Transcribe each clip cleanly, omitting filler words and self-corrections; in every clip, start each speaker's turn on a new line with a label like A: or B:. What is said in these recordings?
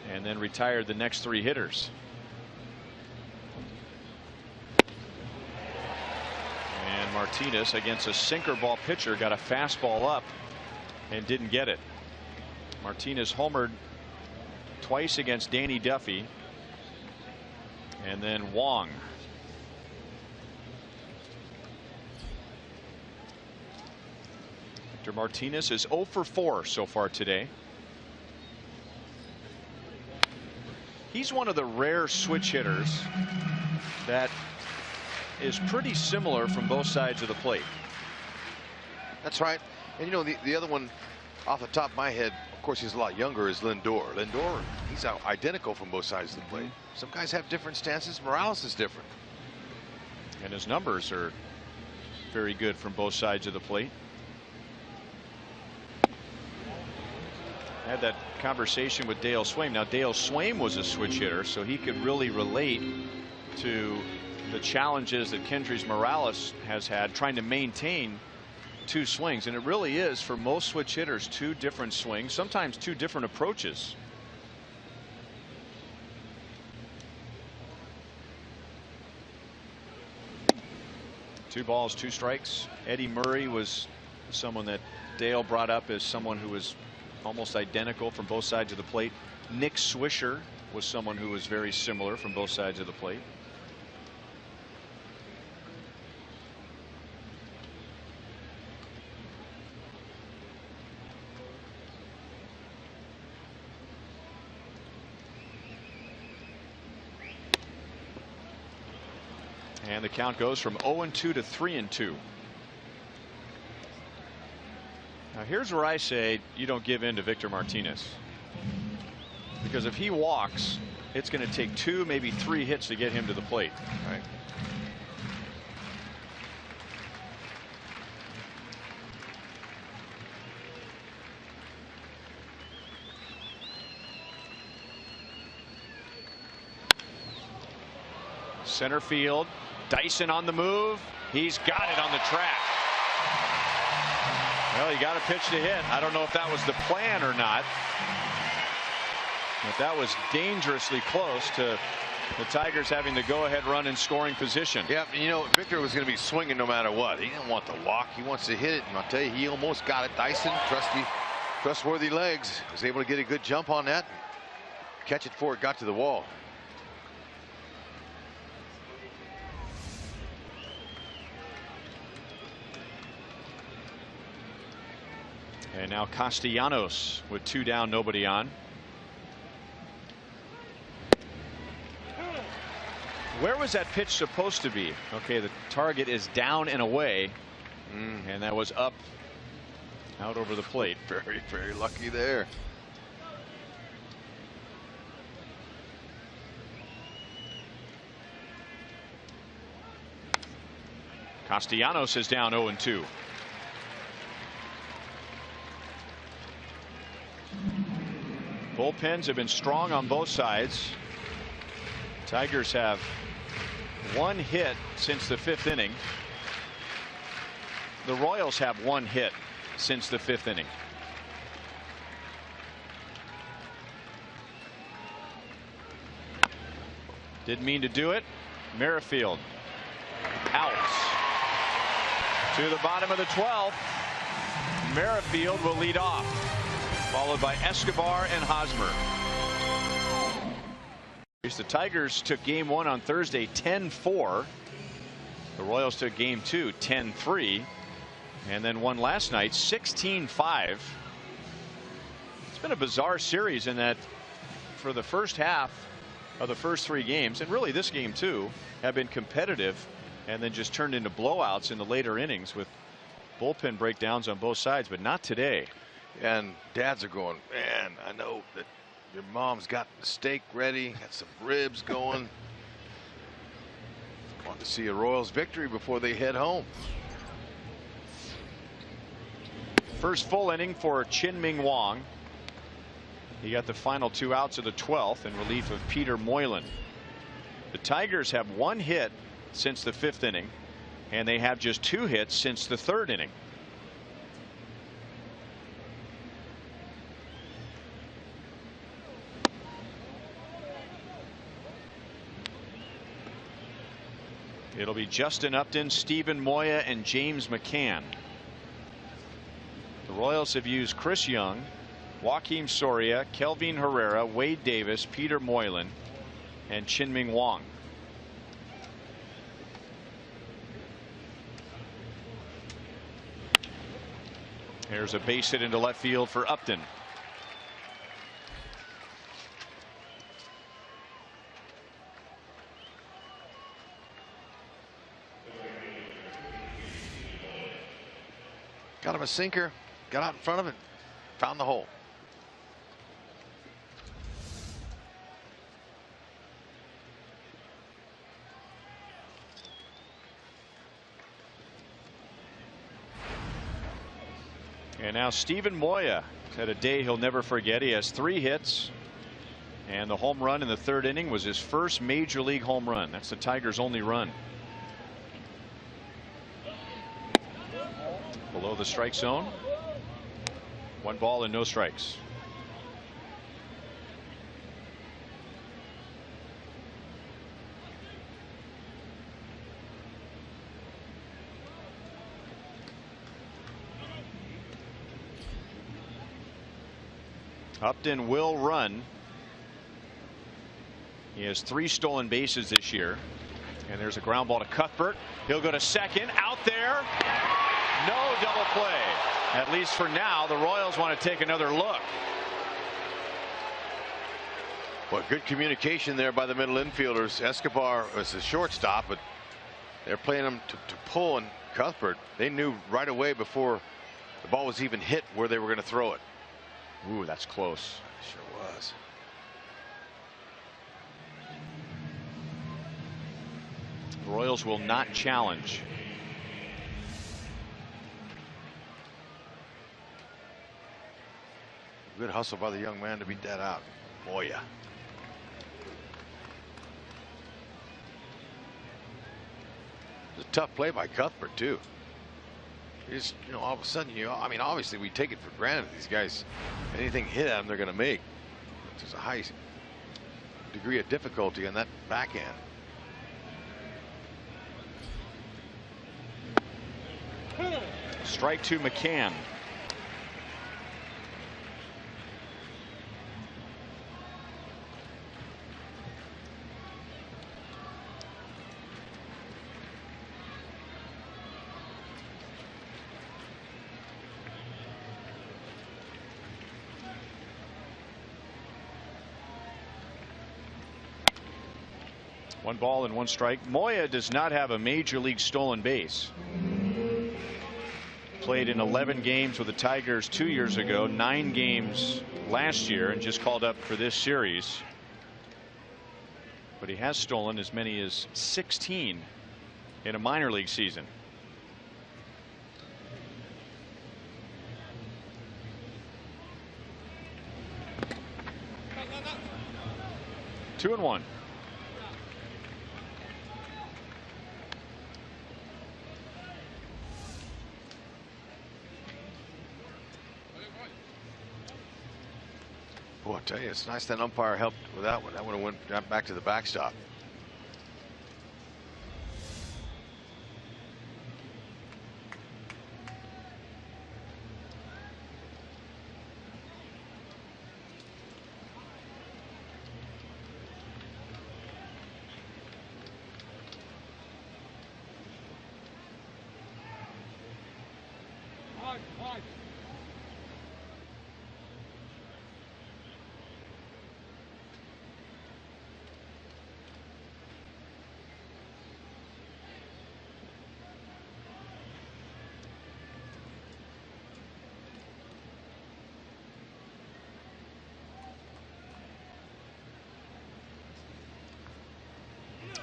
A: and then retired the next 3 hitters. And Martinez, against a sinker ball pitcher, got a fastball up and didn't get it. Martinez homered twice against Danny Duffy, and then Wong. Victor Martinez is 0 for 4 so far today. He's one of the rare switch hitters that is pretty similar from both sides of the plate.
B: That's right. And you know, the other one off the top of my head, of course he's a lot younger, is Lindor. Lindor, he's identical from both sides of the plate. Some guys have different stances. Morales is different.
A: And his numbers are very good from both sides of the plate. I had that conversation with Dale Swaim. Now, Dale Swaim was a switch hitter, so he could really relate to the challenges that Kendrys Morales has had trying to maintain 2 swings. And it really is, for most switch hitters, 2 different swings, sometimes 2 different approaches. Two balls, 2 strikes. Eddie Murray was someone that Dale brought up as someone who was almost identical from both sides of the plate. Nick Swisher was someone who was very similar from both sides of the plate. And the count goes from 0-2 to 3-2. Now here's where I say you don't give in to Victor Martinez, because if he walks, it's going to take 2, maybe 3 hits to get him to the plate.
B: Right.
A: Center field, Dyson on the move. He's got it on the track. Well, he got a pitch to hit. I don't know if that was the plan or not, but that was dangerously close to the Tigers having the go-ahead run in scoring position.
B: Yeah, you know, Victor was going to be swinging no matter what. He didn't want to walk. He wants to hit it, and I'll tell you, he almost got it. Dyson, trustworthy legs, was able to get a good jump on that, catch it before it got to the wall.
A: And now Castellanos with 2 down, nobody on. Where was that pitch supposed to be? Okay, the target is down and away, and that was up, out over the plate.
B: Very, very lucky there.
A: Castellanos is down 0-2. Bullpens have been strong on both sides. Tigers have 1 hit since the 5th inning. The Royals have 1 hit since the 5th inning. Didn't mean to do it. Merrifield out to the bottom of the 12th. Merrifield will lead off, followed by Escobar and Hosmer. The Tigers took game 1 on Thursday 10-4. The Royals took game 2 10-3, and then won last night 16-5. It's been a bizarre series in that for the first half of the first 3 games, and really this game too, have been competitive and then just turned into blowouts in the later innings with bullpen breakdowns on both sides, but not today.
B: And dads are going, man, I know that your mom's got the steak ready, got some ribs going. Want to see a Royals victory before they head home.
A: First full inning for Chin-Ming Wong. He got the final 2 outs of the 12th in relief of Peter Moylan. The Tigers have 1 hit since the 5th inning, and they have just 2 hits since the 3rd inning. It'll be Justin Upton, Stephen Moya, and James McCann. The Royals have used Chris Young, Joaquim Soria, Kelvin Herrera, Wade Davis, Peter Moylan, and Chin-Ming Wong. Here's a base hit into left field for Upton.
B: Got him a sinker, got out in front of it, found the hole.
A: And now Stephen Moya had a day he'll never forget. He has 3 hits, and the home run in the 3rd inning was his first major league home run. That's the Tigers' only run. Below the strike zone. 1 ball and no strikes. Upton will run. He has 3 stolen bases this year. And there's a ground ball to Cuthbert. He'll go to second. Out there. No double play. At least for now, the Royals want to take another look.
B: Well, good communication there by the middle infielders. Escobar was the shortstop, but they're playing him to pull, and Cuthbert, they knew right away before the ball was even hit where they were going to throw it.
A: Ooh, that's close.
B: Sure was.
A: The Royals will not challenge.
B: Good hustle by the young man to beat that out. Moya. It's a tough play by Cuthbert too. Just, you know, all of a sudden, I mean, obviously we take it for granted these guys, anything hit at them they're going to make. There's a high degree of difficulty on that backhand.
A: Strike 2, McCann. One ball and 1 strike. Moya does not have a major league stolen base. Played in 11 games with the Tigers 2 years ago, 9 games last year, and just called up for this series. But he has stolen as many as 16 in a minor league season. Two and 1.
B: Boy, I tell you, it's nice that umpire helped with that one. That would have went back to the backstop.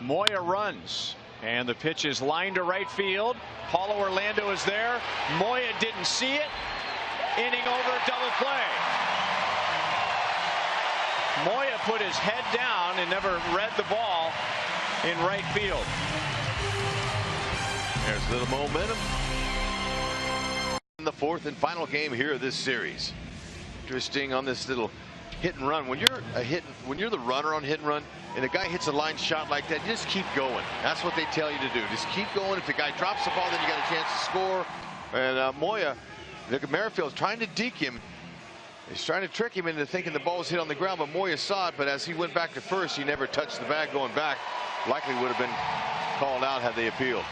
A: Moya runs, and the pitch is lined to right field. Paulo Orlando is there. Moya didn't see it. Inning over, double play. Moya put his head down and never read the ball in right field.
B: There's a little momentum in the 4th and final game here of this series. Interesting on this little hit and run. When you're the runner on hit and run, and a guy hits a line shot like that, you just keep going. That's what they tell you to do. Just keep going. If the guy drops the ball, then you got a chance to score. And Moya, look at Merrifield's trying to deke him. He's trying to trick him into thinking the ball was hit on the ground, but Moya saw it. But as he went back to first, he never touched the bag going back. Likely would have been called out had they appealed.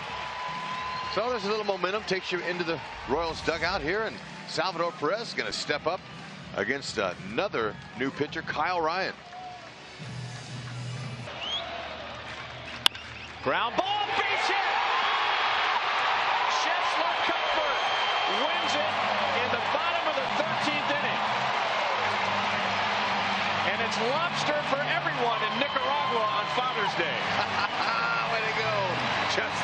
B: So there's a little momentum, takes you into the Royals dugout here, and Salvador Perez is going to step up against another new pitcher, Kyle Ryan.
A: Ground ball, base hit. Chesler Comfort wins it in the bottom of the 13th inning. And it's lobster for everyone in Nicaragua on Father's Day.
B: Way to go.